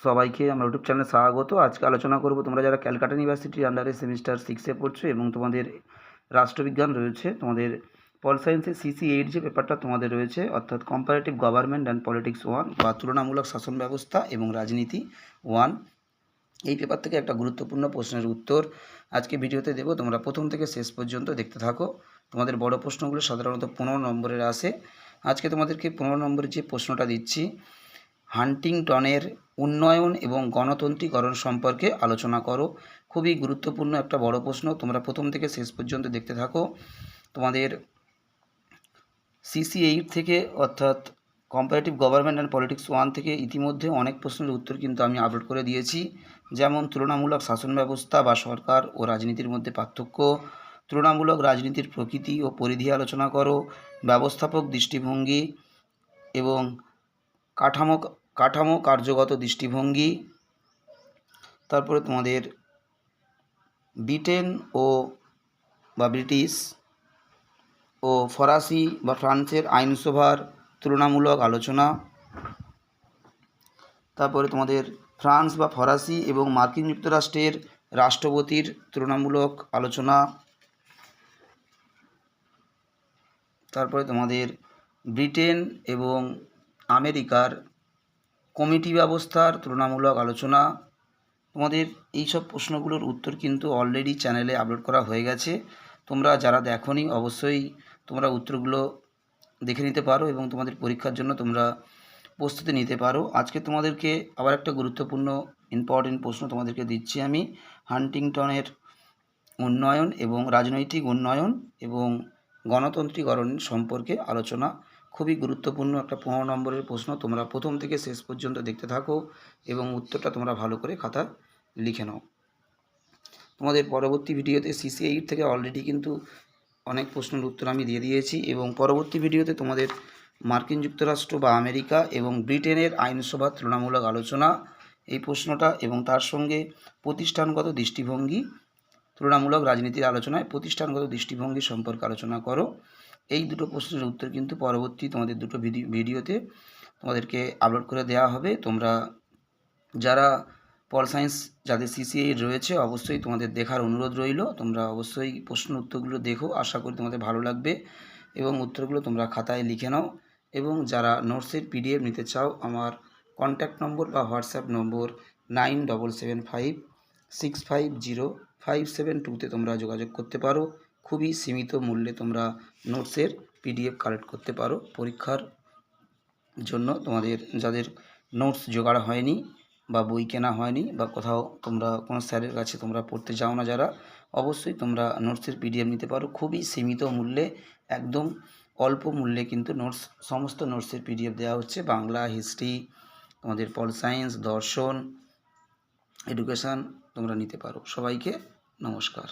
সবাইকে আমার ইউটিউব চ্যানেলে স্বাগত। আজকে আলোচনা করব তোমরা যারা ক্যালকাটা ইউনিভার্সিটির আন্ডারে সেমিস্টার 6-এ পড়ছো এবং তোমাদের রাষ্ট্রবিজ্ঞান রয়েছে, তোমাদের পল সায়েন্সের CC8 যে পেপারটা তোমাদের রয়েছে, অর্থাৎ কম্পারেটিভ গভর্নমেন্ট অ্যান্ড পলিটিক্স 1 বা তুলনামূলক শাসন ব্যবস্থা এবং রাজনীতি 1, এই পেপার থেকে একটা গুরুত্বপূর্ণ প্রশ্নের উত্তর আজকে ভিডিওতে দেবো। তোমরা প্রথম থেকে শেষ পর্যন্ত দেখতে থাকো। তোমাদের বড় প্রশ্নগুলো সাধারণত 15 নম্বরের আসে। আজকে তোমাদেরকে 15 নম্বরের যে প্রশ্নটা দিচ্ছি, হান্টিংটনের উন্নয়ন এবং গণতন্ত্রীকরণ সম্পর্কে আলোচনা করো। খুবই গুরুত্বপূর্ণ একটা বড় প্রশ্ন, তোমরা প্রথম থেকে শেষ পর্যন্ত দেখতে থাকো। তোমাদের CC8 থেকে অর্থাৎ কম্পারেটিভ গভর্নমেন্ট অ্যান্ড পলিটিক্স 1 থেকে ইতিমধ্যে অনেক প্রশ্নের উত্তর কিন্তু আমি আপলোড করে দিয়েছি, যেমন তুলনামূলক শাসন ব্যবস্থা বা সরকার ও রাজনীতির মধ্যে পার্থক্য, তুলনামূলক রাজনীতির প্রকৃতি ও পরিধি আলোচনা করো, ব্যবস্থাপক দৃষ্টিভঙ্গি এবং কাঠামো কার্যগত দৃষ্টিভঙ্গি, তারপরে তোমাদের ব্রিটেন বা ব্রিটিশ ও ফরাসি বা ফ্রান্সের আইনসভার তুলনামূলক আলোচনা, তারপরে তোমাদের ফ্রান্স বা ফরাসি এবং মার্কিন যুক্তরাষ্ট্রের রাষ্ট্রপতির তুলনামূলক আলোচনা, তারপরে তোমাদের ব্রিটেন এবং আমেরিকার কমিটি ব্যবস্থার তুলনামূলক আলোচনা। তোমাদের এই সব প্রশ্নগুলোর উত্তর কিন্তু অলরেডি চ্যানেলে আপলোড করা হয়ে গেছে। তোমরা যারা দেখোনি অবশ্যই তোমরা উত্তরগুলো দেখে নিতে পারো এবং তোমাদের পরীক্ষার জন্য তোমরা প্রস্তুতি নিতে পারো। আজকে তোমাদেরকে আবার একটা গুরুত্বপূর্ণ ইম্পর্টেন্ট প্রশ্ন তোমাদেরকে দিচ্ছি আমি, হান্টিংটনের উন্নয়ন এবং রাজনৈতিক উন্নয়ন এবং গণতন্ত্রীকরণ সম্পর্কে আলোচনা। খুবই গুরুত্বপূর্ণ একটা 15 নম্বরের প্রশ্ন, তোমরা প্রথম থেকে শেষ পর্যন্ত দেখতে থাকো এবং উত্তরটা তোমরা ভালো করে খাতা লিখে নাও। তোমাদের পরবর্তী ভিডিওতে CC8 থেকে অলরেডি কিন্তু অনেক প্রশ্নের উত্তর আমি দিয়ে দিয়েছি এবং পরবর্তী ভিডিওতে তোমাদের মার্কিন যুক্তরাষ্ট্র বা আমেরিকা এবং ব্রিটেনের আইনসভার তুলনামূলক আলোচনা, এই প্রশ্নটা এবং তার সঙ্গে প্রতিষ্ঠানগত দৃষ্টিভঙ্গি, তুলনামূলক রাজনীতির আলোচনায় প্রতিষ্ঠানগত দৃষ্টিভঙ্গি সম্পর্কে আলোচনা করো। এই দুটো প্রশ্নের উত্তর কিন্তু পরবর্তী তোমাদের দুটো ভিডিওতে তোমাদেরকে আপলোড করে দেওয়া হবে। তোমরা যারা পল সায়েন্স যাদের CC8 রয়েছে অবশ্যই তোমাদের দেখার অনুরোধ রইল। তোমরা অবশ্যই প্রশ্ন উত্তরগুলো দেখো, আশা করি তোমাদের ভালো লাগবে এবং উত্তরগুলো তোমরা খাতায় লিখে নাও। এবং যারা নোটসের PDF নিতে চাও, আমার কন্ট্যাক্ট নম্বর বা হোয়াটসঅ্যাপ নম্বর 9775650572 তোমরা যোগাযোগ করতে পারো। খুবই সীমিত মূল্যে তোমরা নোটসের PDF কালেক্ট করতে পারো পরীক্ষার জন্য। তোমাদের যাদের নোটস জোগাড় হয়নি বা বই কেনা হয়নি বা কোথাও তোমরা কোনো স্যারের কাছে তোমরা পড়তে যাও না, যারা অবশ্যই তোমরা নোটসের PDF নিতে পারো। খুবই সীমিত মূল্যে, একদম অল্প মূল্যে কিন্তু সমস্ত নোটসের PDF দেওয়া হচ্ছে। বাংলা, হিস্ট্রি, তোমাদের পল সায়েন্স, দর্শন, এডুকেশান তোমরা নিতে পারো। সবাইকে নমস্কার।